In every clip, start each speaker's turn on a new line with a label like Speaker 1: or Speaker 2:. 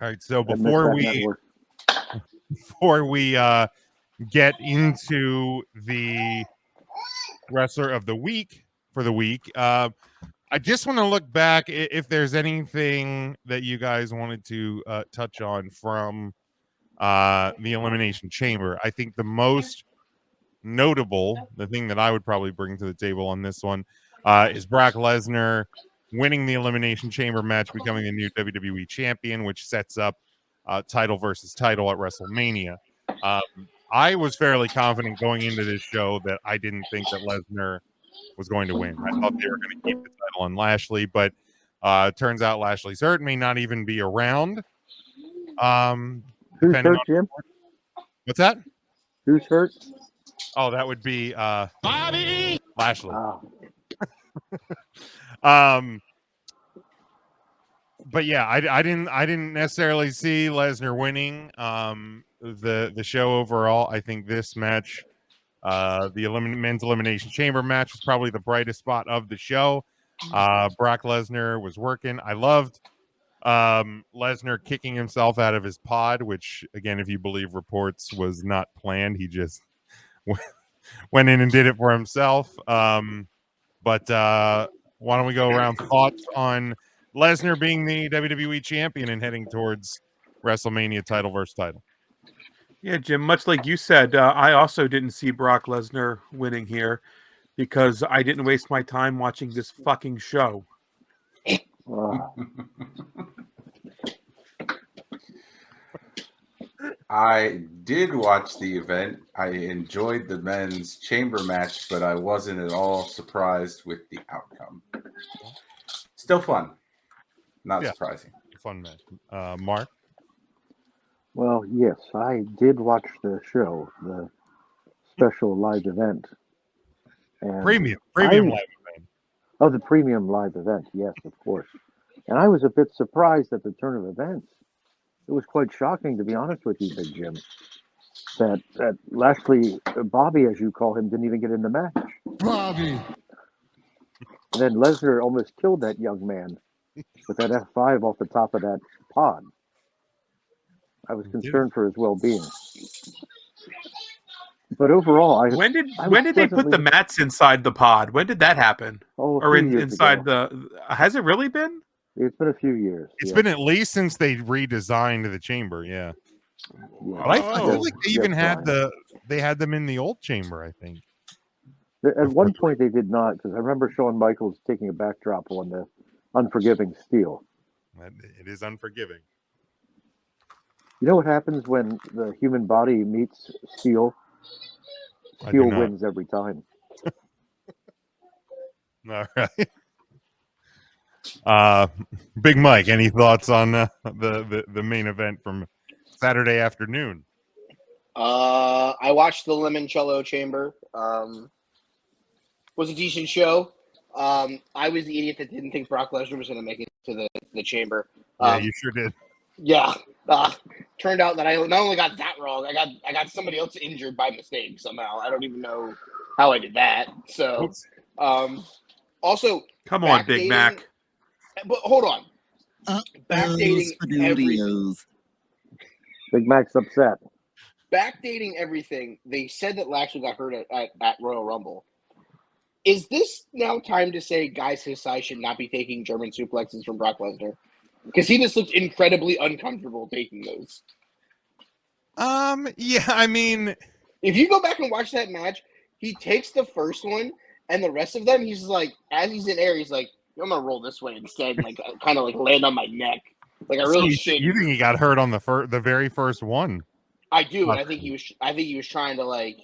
Speaker 1: All right, so before we get into the wrestler of the week for the week, I just want to look back if there's anything that you guys wanted to touch on from the Elimination Chamber. I think the most notable, the thing that I would probably bring to the table on this one, is Brock Lesnar winning the Elimination Chamber match, becoming the new WWE Champion, which sets up title versus title at WrestleMania. I was fairly confident going into this show that I didn't think that Lesnar was going to win. I thought they were going to keep the title on Lashley, but turns out Lashley's hurt, may not even be around.
Speaker 2: Who's hurt, Jim?
Speaker 1: What's that?
Speaker 2: Who's hurt?
Speaker 1: Oh, that would be Bobby Lashley. But yeah, I didn't necessarily see Lesnar winning the show overall. I think this match, the men's elimination chamber match, was probably the brightest spot of the show. Brock Lesnar was working. I loved Lesnar kicking himself out of his pod, which, again, if you believe reports, was not planned. He just went in and did it for himself. But why don't we go around thoughts on Lesnar being the WWE champion and heading towards WrestleMania title versus title?
Speaker 3: Yeah, Jim, much like you said, I also didn't see Brock Lesnar winning here because I didn't waste my time watching this fucking show.
Speaker 4: I did watch the event. I enjoyed the men's chamber match, but I wasn't at all surprised with the outcome. Still fun. Not surprising.
Speaker 1: Fun match. Mark?
Speaker 2: Well, yes, I did watch the show, the special live event. And
Speaker 1: premium live event.
Speaker 2: Oh, the premium live event, yes, of course. And I was a bit surprised at the turn of events. It was quite shocking, to be honest with you, Big Jim, that Lashley, Bobby, as you call him, didn't even get in the match.
Speaker 5: Bobby.
Speaker 2: And then Lesnar almost killed that young man with that F5 off the top of that pod. I was concerned for his well-being. But overall,
Speaker 3: when did they put the mats inside the pod? When did that happen?
Speaker 2: Oh,
Speaker 3: or inside ago. Has it really been?
Speaker 2: It's been a few years.
Speaker 1: It's been at least since they redesigned the chamber. Yeah. But I feel like they even had them in the old chamber, I think.
Speaker 2: At one point they did not, because I remember Shawn Michaels taking a backdrop on the Unforgiving Steel.
Speaker 1: It is unforgiving.
Speaker 2: You know what happens when the human body meets steel? Steel wins every time.
Speaker 1: All right. Big Mike, any thoughts on the main event from Saturday afternoon?
Speaker 6: I watched the Limoncello Chamber. Was a decent show. I was the idiot that didn't think Brock Lesnar was going to make it to the chamber.
Speaker 1: Yeah, you sure did.
Speaker 6: Yeah. Turned out that I not only got that wrong, I got somebody else injured by mistake somehow. I don't even know how I did that. So, also,
Speaker 3: come on, Big Mac.
Speaker 6: But hold on. Backdating everything.
Speaker 2: Big Mac's upset.
Speaker 6: Backdating everything. They said that Lashley got hurt at Royal Rumble. Is this now time to say guys his size should not be taking German suplexes from Brock Lesnar? Because he just looked incredibly uncomfortable taking those.
Speaker 1: Yeah, I mean,
Speaker 6: if you go back and watch that match, he takes the first one, and the rest of them, he's like, as he's in air, he's like, I'm gonna roll this way instead, and like kind of like land on my neck. Like I really should.
Speaker 1: You think he got hurt on the very first one?
Speaker 6: I do, and I think he was trying to like,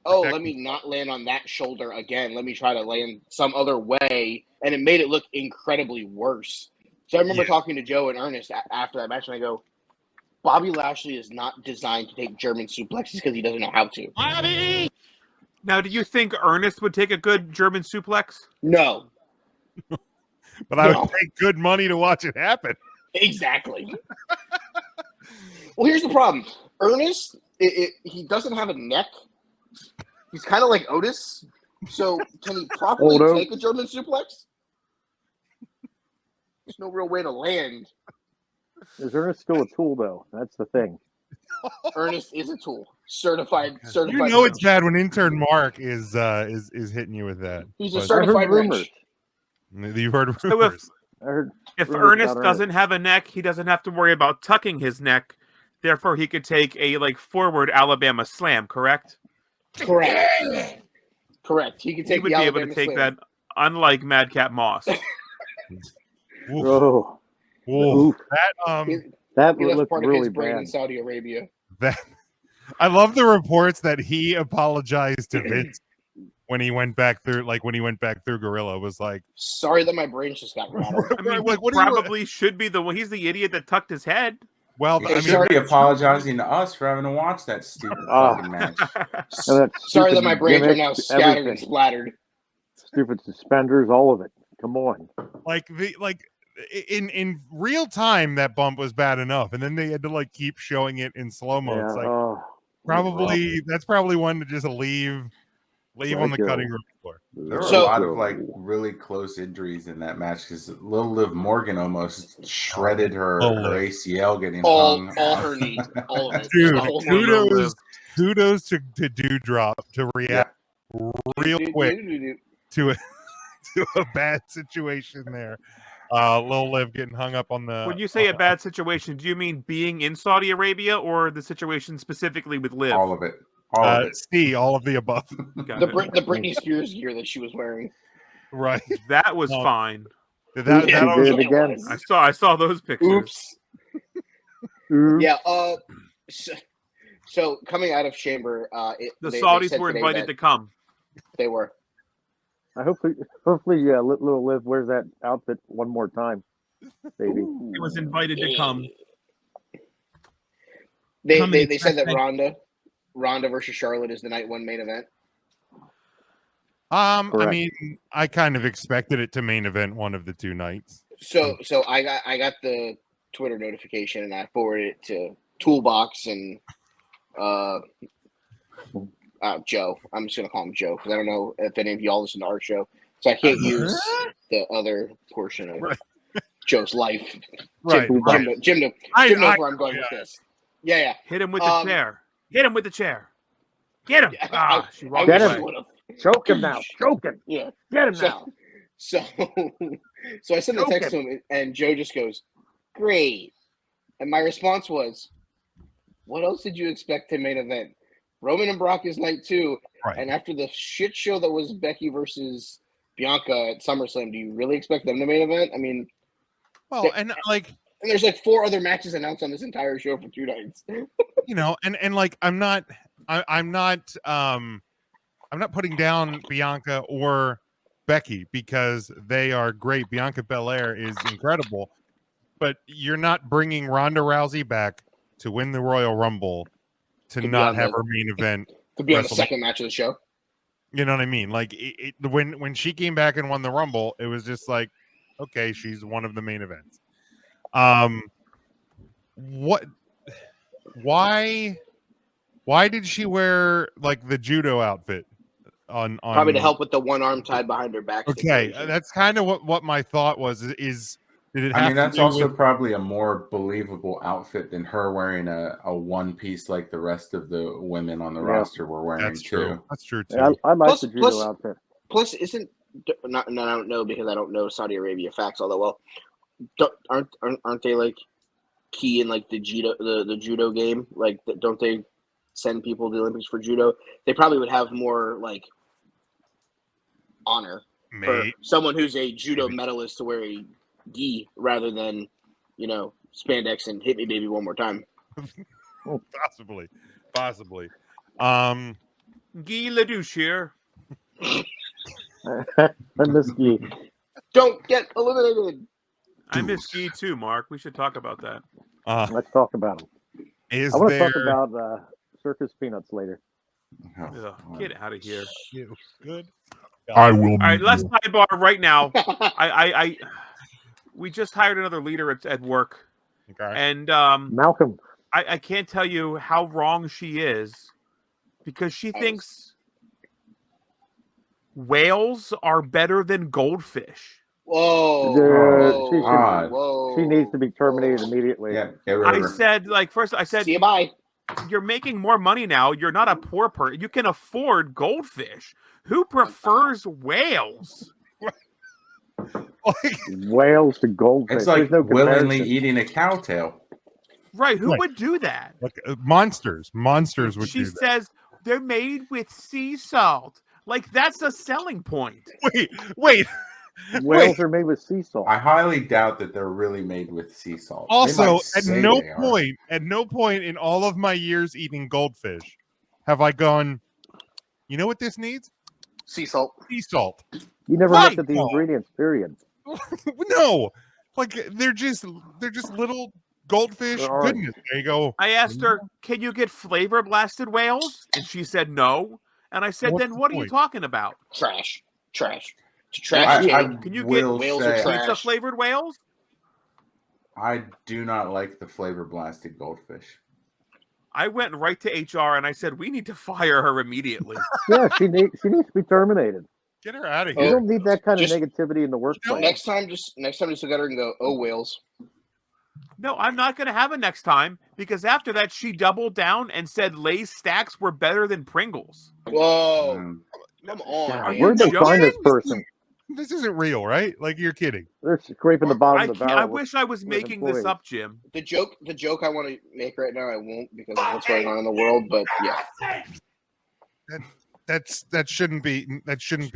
Speaker 6: let me not land on that shoulder again. Let me try to land some other way, and it made it look incredibly worse. So I remember talking to Joe and Ernest after that match, and I go, Bobby Lashley is not designed to take German suplexes because he doesn't know how to.
Speaker 3: Bobby! Now, do you think Ernest would take a good German suplex?
Speaker 6: No.
Speaker 1: But I would take good money to watch it happen.
Speaker 6: Exactly. Well, here's the problem. Ernest, he doesn't have a neck. He's kind of like Otis. So can he properly take a German suplex? There's no real way to land
Speaker 2: Is Ernest still a tool, though? That's the thing.
Speaker 6: Ernest is a tool. Certified.
Speaker 1: You know it's bad when intern Mark is hitting you with that.
Speaker 6: He's a
Speaker 1: But
Speaker 2: I heard
Speaker 6: certified
Speaker 2: rumors.
Speaker 6: wrench.
Speaker 1: you've heard
Speaker 3: So
Speaker 1: rumors.
Speaker 2: I heard
Speaker 3: if
Speaker 2: rumors
Speaker 3: Ernest
Speaker 2: about
Speaker 3: doesn't have a neck, he doesn't have to worry about tucking his neck. Therefore, he could take a forward Alabama slam. Correct?
Speaker 6: Correct. Correct. He can
Speaker 3: He
Speaker 6: take
Speaker 3: would
Speaker 6: the
Speaker 3: be able
Speaker 6: Alabama
Speaker 3: to take
Speaker 6: slam.
Speaker 3: that, unlike Madcap Moss.
Speaker 1: Oof.
Speaker 2: Oh,
Speaker 1: Oof.
Speaker 2: oof.
Speaker 6: He
Speaker 2: That
Speaker 6: left
Speaker 2: looked
Speaker 6: part of
Speaker 2: really
Speaker 6: his brain in
Speaker 2: bad.
Speaker 6: Saudi Arabia.
Speaker 1: That I love the reports that he apologized to Vince when he went back through Gorilla. Was like,
Speaker 6: Sorry that my brain just got rattled.
Speaker 3: I mean,
Speaker 1: Like,
Speaker 3: he
Speaker 1: what do you-
Speaker 3: probably should be the one. He's the idiot that tucked his head.
Speaker 1: well,
Speaker 4: He
Speaker 1: I mean,
Speaker 4: should be apologizing to us for having to watch that stupid
Speaker 2: Ah.
Speaker 4: fucking match.
Speaker 2: And that
Speaker 6: Sorry that
Speaker 2: stupid
Speaker 6: my brains are
Speaker 2: gimmick,
Speaker 6: now scattered and
Speaker 2: everything.
Speaker 6: splattered.
Speaker 2: Stupid suspenders, all of it. Come on.
Speaker 1: in real time that bump was bad enough, and then they had to keep showing it in slow mo.
Speaker 2: Yeah.
Speaker 1: It's like
Speaker 2: Oh,
Speaker 1: that's probably one to just leave on the
Speaker 2: Psycho.
Speaker 1: cutting room floor.
Speaker 4: There were
Speaker 6: So-
Speaker 4: a lot of really close injuries in that match because Lil Liv Morgan almost shredded her ACL getting
Speaker 6: All
Speaker 4: hung.
Speaker 6: her knee. All of it.
Speaker 1: Dude,
Speaker 6: The whole knee.
Speaker 1: kudos to Dewdrop to react real quick to a bad situation there. Lil Liv getting hung up on the.
Speaker 3: When you say a bad situation, do you mean being in Saudi Arabia or the situation specifically with Liv?
Speaker 4: All of it. All of it.
Speaker 1: C, all of the above.
Speaker 3: Got
Speaker 6: The
Speaker 3: it.
Speaker 6: Britney Spears gear that she was wearing.
Speaker 1: Right.
Speaker 3: That was
Speaker 1: No.
Speaker 3: fine.
Speaker 1: That
Speaker 2: She
Speaker 1: always-
Speaker 2: did again.
Speaker 3: I saw those pictures.
Speaker 6: Oops.
Speaker 2: Ooh.
Speaker 6: Yeah. So coming out of Chamber,
Speaker 3: The
Speaker 6: they
Speaker 3: Saudis
Speaker 6: said
Speaker 3: were
Speaker 6: today
Speaker 3: invited
Speaker 6: that
Speaker 3: to come.
Speaker 6: They were.
Speaker 2: Hopefully, little Liv wears that outfit one more time, baby.
Speaker 3: He was invited to come.
Speaker 6: They
Speaker 3: Coming
Speaker 6: said that
Speaker 3: back-
Speaker 6: Ronda versus Charlotte is the night one main event.
Speaker 1: I
Speaker 2: Correct.
Speaker 1: mean, I kind of expected it to main event one of the two nights.
Speaker 6: So I got the Twitter notification and I forwarded it to Toolbox and Joe. I'm just gonna call him Joe because I don't know if any of y'all listen to our show, so I can't use the other portion of
Speaker 1: Right.
Speaker 6: Joe's life.
Speaker 1: Right.
Speaker 6: Jim knows where I'm going with this. Yeah.
Speaker 3: Hit him with the chair. Hit him with the chair. Get him.
Speaker 6: I
Speaker 3: She
Speaker 6: wish
Speaker 3: walked
Speaker 2: Get him.
Speaker 6: I
Speaker 3: away.
Speaker 6: would've.
Speaker 2: Choke him now. Choke him.
Speaker 6: Yeah.
Speaker 2: Get him
Speaker 6: So-
Speaker 2: now.
Speaker 6: So I sent the text to him, and Joe just goes, "Great," and my response was, "What else did you expect to main event? Roman and Brock is night two,
Speaker 1: Right.
Speaker 6: and after the shit show that was Becky versus Bianca at SummerSlam, do you really expect them to main event? I mean,
Speaker 1: Well, and
Speaker 6: there's 4 other matches announced on this entire show for 2 nights.
Speaker 1: I'm not putting down Bianca or Becky because they are great. Bianca Belair is incredible, but you're not bringing Ronda Rousey back to win the Royal Rumble to
Speaker 6: be
Speaker 1: not
Speaker 6: on
Speaker 1: have
Speaker 6: the-
Speaker 1: her main event.
Speaker 6: To be on the
Speaker 1: WrestleMania.
Speaker 6: second match of the show.
Speaker 1: You know what I mean? Like when she came back and won the Rumble, it was just like, okay, she's one of the main events. Why did she wear the judo outfit on
Speaker 6: Probably to help with the one arm tied behind her back.
Speaker 1: Okay,
Speaker 6: situation.
Speaker 1: that's kind of what my thought was. Did it have
Speaker 4: I mean, that's
Speaker 1: to do
Speaker 4: also
Speaker 1: with,
Speaker 4: probably a more believable outfit than her wearing a one piece like the rest of the women on the
Speaker 2: Yeah.
Speaker 4: roster were wearing
Speaker 1: that's true.
Speaker 4: too.
Speaker 1: That's true too.
Speaker 2: Yeah, I like
Speaker 6: Plus-
Speaker 2: the judo
Speaker 6: plus-
Speaker 2: outfit.
Speaker 6: Plus, isn't not? And I don't know because I don't know Saudi Arabia facts all that well. Aren't they key in the judo the judo game? Don't they send people to the Olympics for judo? They probably would have more honor for
Speaker 1: Mate,
Speaker 6: someone who's a judo medalist to wear a gi rather than spandex and hit me baby one more time.
Speaker 1: possibly.
Speaker 3: Guy Ledouche here.
Speaker 2: I miss you.
Speaker 6: Don't get eliminated.
Speaker 3: I miss Guy too, Mark. We should talk about that.
Speaker 2: Let's talk about them.
Speaker 1: Is
Speaker 2: I want to
Speaker 1: there
Speaker 2: talk about Circus Peanuts later.
Speaker 3: Ugh, get out of here.
Speaker 1: good?
Speaker 5: I will.
Speaker 3: All right, let's sidebar right now. We just hired another leader at work,
Speaker 1: Okay.
Speaker 3: and
Speaker 2: Malcolm.
Speaker 3: I can't tell you how wrong she is because she thinks whales are better than goldfish.
Speaker 6: Whoa.
Speaker 2: She should-
Speaker 4: God.
Speaker 6: Whoa.
Speaker 2: She needs to be terminated immediately.
Speaker 4: Yeah, get rid of
Speaker 3: I
Speaker 4: her.
Speaker 3: said, first I said,
Speaker 6: See you, bye.
Speaker 3: you're making more money now. You're not a poor person. You can afford goldfish. Who prefers whales?
Speaker 1: Like,
Speaker 2: Whales to goldfish.
Speaker 4: It's like
Speaker 2: There's no
Speaker 4: willingly
Speaker 2: comparison.
Speaker 4: eating a cow tail.
Speaker 3: Right, who
Speaker 1: Right.
Speaker 3: would do that?
Speaker 1: monsters would
Speaker 3: She
Speaker 1: do that.
Speaker 3: says they're made with sea salt. Like, that's a selling point.
Speaker 1: Wait.
Speaker 2: Whales are made with sea salt.
Speaker 4: I highly doubt that they're really made with sea salt. They
Speaker 1: Also,
Speaker 4: might
Speaker 1: at
Speaker 4: say
Speaker 1: no
Speaker 4: they are.
Speaker 1: point in all of my years eating goldfish have I gone, you know what this needs?
Speaker 6: Sea salt.
Speaker 1: Sea salt.
Speaker 2: You never
Speaker 1: Right.
Speaker 2: looked at the ingredients, period.
Speaker 1: No. Like they're just little goldfish
Speaker 2: They're orange.
Speaker 1: goodness. There you go.
Speaker 3: I asked her, can you get flavor blasted whales? And she said no. And I said,
Speaker 1: What's
Speaker 3: then
Speaker 1: the
Speaker 3: what are you
Speaker 1: point?
Speaker 3: talking about?
Speaker 6: Trash. It's a trash
Speaker 4: I
Speaker 6: can.
Speaker 3: Can you get
Speaker 4: will
Speaker 6: whales
Speaker 4: say,
Speaker 6: are trash?
Speaker 3: Pizza flavored whales?
Speaker 4: I do not like the flavor blasted goldfish.
Speaker 3: I went right to HR and I said, we need to fire her immediately.
Speaker 2: Yeah, she needs to be terminated.
Speaker 1: Get her out of
Speaker 2: You
Speaker 1: here.
Speaker 2: don't need that kind of
Speaker 6: Just-
Speaker 2: negativity in the workplace.
Speaker 6: Next time, just look at her and go, "Oh, whales."
Speaker 3: No, I'm not going to have a next time because after that, she doubled down and said Lay's stacks were better than Pringles.
Speaker 6: Whoa,
Speaker 4: Mm.
Speaker 6: come on,
Speaker 2: God,
Speaker 6: man.
Speaker 2: where'd they
Speaker 3: joking?
Speaker 2: find this person?
Speaker 1: This isn't real, right? Like you're kidding.
Speaker 2: They're scraping the bottom of the barrel.
Speaker 3: I wish I was
Speaker 2: with
Speaker 3: making this
Speaker 2: employees.
Speaker 3: up, Jim.
Speaker 6: The joke I want to make right now, I won't because of what's going on in the world. But yeah,
Speaker 1: That shouldn't be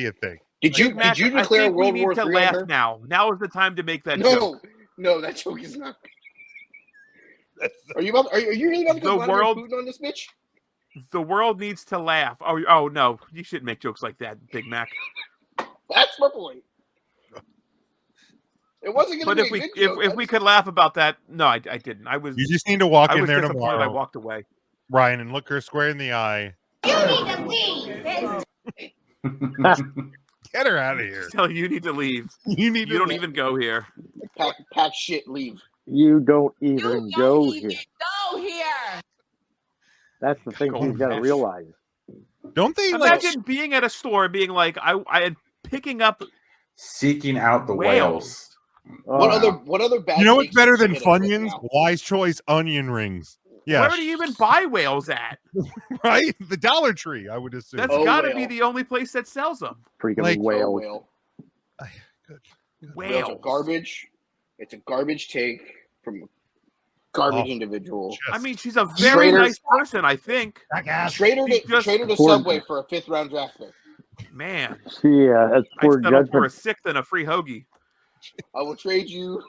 Speaker 1: a thing.
Speaker 6: did you
Speaker 3: Mac,
Speaker 6: declare
Speaker 3: I think
Speaker 6: World
Speaker 3: we
Speaker 6: War
Speaker 3: need to
Speaker 6: III on
Speaker 3: laugh
Speaker 6: her?
Speaker 3: now. Now is the time to make that joke.
Speaker 6: No, that joke is not. Are you really about to
Speaker 3: The
Speaker 6: go Vladimir
Speaker 3: world-
Speaker 6: Putin on this bitch?
Speaker 3: The world needs to laugh. Oh no, you shouldn't make jokes like that, Big Mac.
Speaker 6: That's my point. It wasn't going
Speaker 3: But
Speaker 6: to
Speaker 3: if
Speaker 6: be
Speaker 3: we
Speaker 6: a good joke.
Speaker 3: if we could laugh about that, no, I didn't. I was
Speaker 1: You just need to walk
Speaker 3: I
Speaker 1: in
Speaker 3: was
Speaker 1: there
Speaker 3: disappointed. I
Speaker 1: tomorrow,
Speaker 3: walked away.
Speaker 1: Ryan, and look her square in the eye.
Speaker 5: You need to leave.
Speaker 1: Get her out of here.
Speaker 3: So you need to leave.
Speaker 1: You need
Speaker 3: You
Speaker 1: to
Speaker 3: don't
Speaker 1: leave.
Speaker 3: even go here.
Speaker 6: pack shit, leave.
Speaker 2: You don't even
Speaker 5: You
Speaker 2: go
Speaker 5: don't
Speaker 2: here.
Speaker 5: even go here.
Speaker 2: That's the thing she's got to
Speaker 3: Goldfish.
Speaker 2: realize.
Speaker 1: Don't they like
Speaker 3: Imagine being at a store and being like, I picking up
Speaker 4: Seeking out the
Speaker 3: whales.
Speaker 4: whales.
Speaker 6: What other bad?
Speaker 1: you know what's
Speaker 6: takes
Speaker 1: better
Speaker 6: did you
Speaker 1: than
Speaker 6: hit us with
Speaker 1: Funyuns?
Speaker 6: now?
Speaker 1: Wise choice onion rings. Yeah,
Speaker 3: Where do you even buy whales at?
Speaker 1: right? The Dollar Tree, I would assume.
Speaker 3: That's
Speaker 6: Oh,
Speaker 3: got to
Speaker 6: whale.
Speaker 3: be the only place that sells them.
Speaker 2: Freaking
Speaker 1: Like-
Speaker 6: Oh,
Speaker 2: whales.
Speaker 6: whale.
Speaker 1: Good.
Speaker 6: Whales are
Speaker 3: Whales.
Speaker 6: garbage. It's a garbage take from a garbage
Speaker 1: Oh.
Speaker 6: individual.
Speaker 1: Just-
Speaker 3: I mean, she's a very
Speaker 6: Schrader-
Speaker 3: nice person, I think.
Speaker 6: Trade her
Speaker 3: Just-
Speaker 6: to
Speaker 2: Poor-
Speaker 6: Subway for a 5th round draft pick.
Speaker 3: Man,
Speaker 2: She has
Speaker 3: I
Speaker 2: poor
Speaker 3: settled for a
Speaker 2: judgment.
Speaker 3: 6th and a free hoagie.
Speaker 6: I will trade you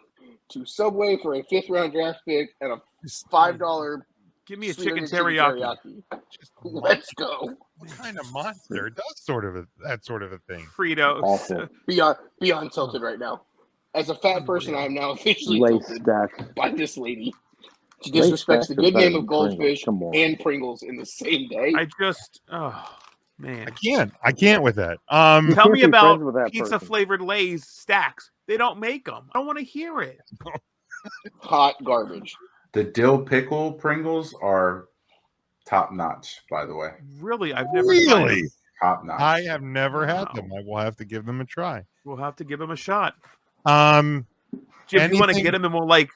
Speaker 6: to Subway for a 5th round draft pick and a $5
Speaker 3: Give me a
Speaker 6: sweet
Speaker 3: chicken
Speaker 6: onion
Speaker 3: teriyaki.
Speaker 1: Just
Speaker 6: Let's go.
Speaker 1: what kind of monster does that sort of a thing?
Speaker 3: Fritos.
Speaker 2: Awful.
Speaker 6: Beyond tilted right now. As a fat person, I am now officially
Speaker 2: Lace
Speaker 6: tilted
Speaker 2: stacks.
Speaker 6: by this lady. She
Speaker 2: Lace
Speaker 6: disrespects
Speaker 2: stacks
Speaker 6: the
Speaker 2: are
Speaker 6: good
Speaker 2: better
Speaker 6: name
Speaker 2: than
Speaker 6: of Goldfish
Speaker 2: Pringles. Come on.
Speaker 6: and Pringles in the same day.
Speaker 3: Oh man.
Speaker 1: I can't with that.
Speaker 2: You
Speaker 3: Tell
Speaker 2: can't
Speaker 3: me
Speaker 2: be
Speaker 3: about
Speaker 2: friends with that
Speaker 3: pizza
Speaker 2: person.
Speaker 3: flavored Lay's stacks. They don't make them. I don't want to hear it.
Speaker 6: Hot garbage.
Speaker 4: The dill pickle Pringles are top notch, by the way.
Speaker 3: Really, I've never tried
Speaker 1: Really?
Speaker 3: them.
Speaker 4: Top notch.
Speaker 1: I have never had
Speaker 3: Wow.
Speaker 1: them. I will have to give them a try.
Speaker 3: We'll have to give them a shot.
Speaker 1: Um,
Speaker 3: Jim, you want to
Speaker 1: Anything-
Speaker 3: get them and we'll like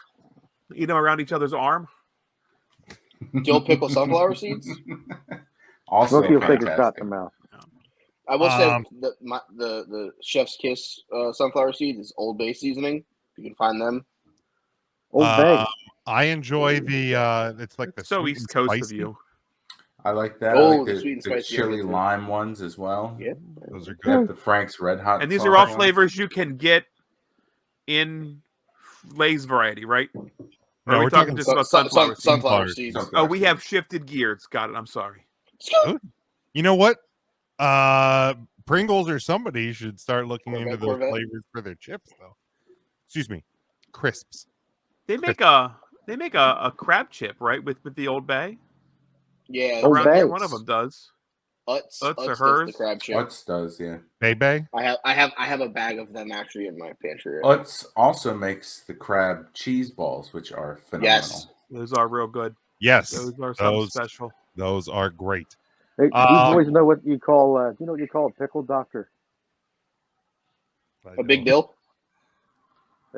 Speaker 3: eat them around each other's arm?
Speaker 6: Dill pickle sunflower seeds.
Speaker 4: Also
Speaker 2: Smokey will take a shot
Speaker 4: fantastic.
Speaker 2: in the mouth.
Speaker 6: I will say
Speaker 1: Um,
Speaker 6: the Chef's Kiss sunflower seeds is Old Bay seasoning. You can find them.
Speaker 2: Old Bay.
Speaker 1: I enjoy the it's like the
Speaker 3: So
Speaker 1: sweet
Speaker 3: East
Speaker 1: and
Speaker 3: Coast of
Speaker 1: spicy.
Speaker 3: you.
Speaker 4: I like that. I
Speaker 6: Oh,
Speaker 4: like
Speaker 6: the
Speaker 4: the,
Speaker 6: sweet and
Speaker 4: the
Speaker 6: spicy
Speaker 4: chili
Speaker 6: everything.
Speaker 4: lime ones as well.
Speaker 6: Yeah.
Speaker 1: Those are
Speaker 4: They have
Speaker 1: good.
Speaker 4: the Frank's Red Hot.
Speaker 3: And these
Speaker 4: sauce
Speaker 3: are all
Speaker 4: ones.
Speaker 3: flavors you can get in Lay's variety, right? Or
Speaker 1: No,
Speaker 3: are we
Speaker 1: we're
Speaker 3: talking
Speaker 1: talking
Speaker 3: just about sunflower seeds?
Speaker 6: Sunflower seeds.
Speaker 3: Oh, we have shifted gears. Got it. I'm sorry.
Speaker 1: You know what? Pringles or somebody should start looking into those
Speaker 6: Corvette.
Speaker 1: flavors for their chips, though. Excuse me, crisps.
Speaker 3: They make a crab chip, right? With the Old Bay.
Speaker 6: Yeah,
Speaker 2: Old
Speaker 3: Around
Speaker 2: Bay.
Speaker 3: here, one of them does.
Speaker 6: Utz
Speaker 3: Utz or
Speaker 6: does
Speaker 3: hers?
Speaker 6: the crab chip.
Speaker 4: Utz does, yeah.
Speaker 1: Bebe.
Speaker 6: I have a bag of them actually in my pantry.
Speaker 4: Utz also makes the crab cheese balls, which are phenomenal.
Speaker 6: Yes.
Speaker 3: Those are real good.
Speaker 1: Yes,
Speaker 3: Those are something
Speaker 1: those
Speaker 3: special.
Speaker 1: those are great.
Speaker 2: Hey, you boys know what you call you know what you call a pickle doctor?
Speaker 6: A big dill.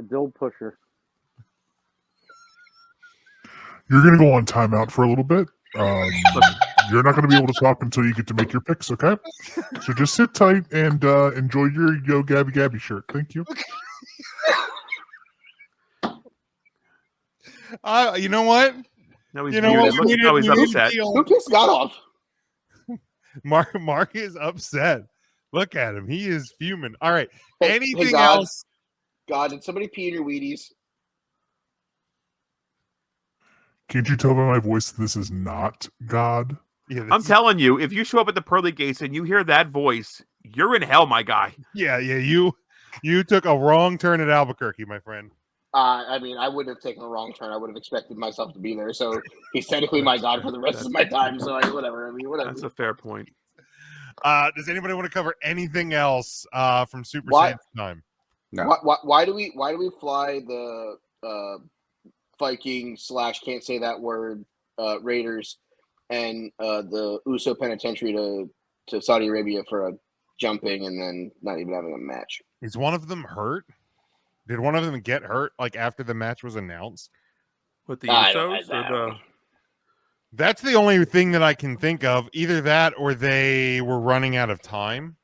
Speaker 2: A dill pusher.
Speaker 7: You're going to go on timeout for a little bit. You're not going to be able to talk until you get to make your picks, okay? So just sit tight and enjoy your Yo Gabby Gabby shirt. Thank you.
Speaker 1: You know what?
Speaker 3: Now he's
Speaker 1: You know what?
Speaker 3: muted. Look how he's upset.
Speaker 6: Who pissed God off?
Speaker 1: Mark is upset. Look at him. He is fuming. All right.
Speaker 6: Hey,
Speaker 1: Anything
Speaker 6: God.
Speaker 1: else?
Speaker 6: God, did somebody pee in your Wheaties?
Speaker 7: Can't you tell by my voice this is not God?
Speaker 1: Yeah,
Speaker 3: I'm telling you, if you show up at the pearly gates and you hear that voice, you're in hell, my guy.
Speaker 1: yeah. You took a wrong turn at Albuquerque, my friend.
Speaker 6: I mean, I wouldn't have taken a wrong turn. I would have expected myself to be there. So he's technically my God for the rest of my time. So whatever. I mean, whatever.
Speaker 3: That's a fair point.
Speaker 1: Does anybody want to cover anything else from Super
Speaker 6: Why-
Speaker 1: Saiyan time?
Speaker 4: No.
Speaker 6: Why do we fly the Viking / can't say that word Raiders and the Uso Penitentiary to Saudi Arabia for a jumping and then not even having a match?
Speaker 1: Is one of them hurt? Did one of them get hurt like after the match was announced?
Speaker 3: With the
Speaker 6: I
Speaker 3: Usos
Speaker 6: don't
Speaker 3: or the
Speaker 1: That's the only thing that I can think of. Either that or they were running out of time.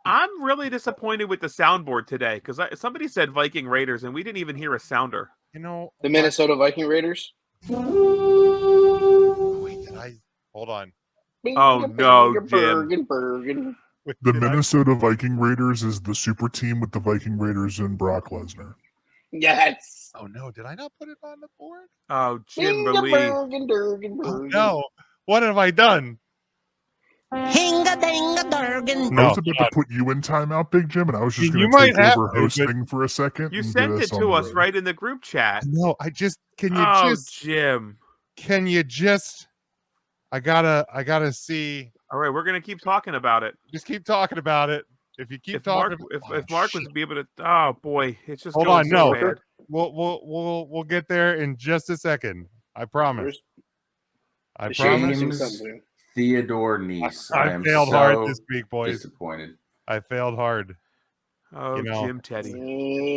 Speaker 3: I'm really disappointed with the soundboard today because somebody said Viking Raiders and we didn't even hear a sounder.
Speaker 1: You know,
Speaker 6: The Minnesota Viking Raiders.
Speaker 1: wait, did I hold on?
Speaker 3: Oh, no, Jim.
Speaker 6: Bergen.
Speaker 1: Wait,
Speaker 7: The
Speaker 1: did I-
Speaker 7: Minnesota Viking Raiders is the super team with the Viking Raiders and Brock Lesnar.
Speaker 6: Yes.
Speaker 1: Oh no, did I not put it on the board?
Speaker 3: Oh, Jim Lee.
Speaker 6: Bergen, Bergen,
Speaker 1: Oh,
Speaker 6: Bergen.
Speaker 1: no. What have I done?
Speaker 2: Hinga-dinga-durgan.
Speaker 7: I was about to put you in timeout, Big Jim, and I was just
Speaker 1: You
Speaker 7: going to
Speaker 1: might
Speaker 7: take
Speaker 1: have
Speaker 7: over
Speaker 1: to, but-
Speaker 7: hosting for a second.
Speaker 3: You
Speaker 7: and
Speaker 3: sent
Speaker 7: get
Speaker 3: it
Speaker 7: on
Speaker 3: to
Speaker 7: the
Speaker 3: us
Speaker 7: road.
Speaker 3: right in the group chat.
Speaker 1: No, I just can you
Speaker 3: Oh,
Speaker 1: just
Speaker 3: Jim.
Speaker 1: can you just I gotta see.
Speaker 3: All right, we're gonna keep talking about it.
Speaker 1: Just keep talking about it. If you keep
Speaker 3: If Mark,
Speaker 1: talking,
Speaker 3: if Mark was be able to, oh boy, it's just
Speaker 1: hold
Speaker 3: going
Speaker 1: on,
Speaker 3: so
Speaker 1: no,
Speaker 3: bad.
Speaker 1: we'll get there in just a second. I promise.
Speaker 6: Where's
Speaker 1: I
Speaker 6: the
Speaker 1: promise.
Speaker 4: James Theodore Nice.
Speaker 1: I
Speaker 4: am
Speaker 1: failed
Speaker 4: so
Speaker 1: hard this week, boys.
Speaker 4: disappointed.
Speaker 1: I failed hard.
Speaker 3: Oh,
Speaker 1: You know.
Speaker 3: Jim Teddy,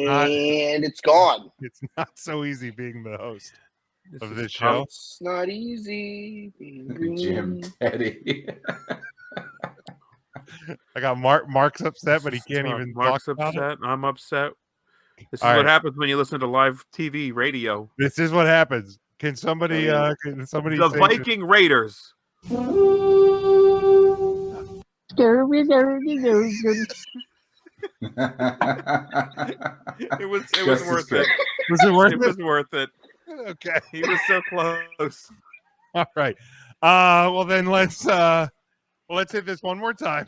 Speaker 6: And it's gone.
Speaker 1: It's not so easy being the host of
Speaker 3: is
Speaker 1: this
Speaker 3: tough.
Speaker 1: show.
Speaker 6: It's not easy. being green.
Speaker 4: Jim Teddy.
Speaker 1: I got Mark's upset, but he
Speaker 3: This is
Speaker 1: can't
Speaker 3: tough.
Speaker 1: even
Speaker 3: Mark's
Speaker 1: talk about it.
Speaker 3: upset. I'm upset. This is
Speaker 1: All
Speaker 3: what
Speaker 1: right.
Speaker 3: happens when you listen to live TV radio.
Speaker 1: This is what happens. Can somebody
Speaker 3: The
Speaker 1: say
Speaker 3: Viking Raiders. It was
Speaker 4: Just as
Speaker 3: worth
Speaker 4: good.
Speaker 3: it.
Speaker 1: was it worth
Speaker 3: It
Speaker 1: it?
Speaker 3: was worth it.
Speaker 1: Okay.
Speaker 3: He was so close.
Speaker 1: All right. Well then let's hit this one more time.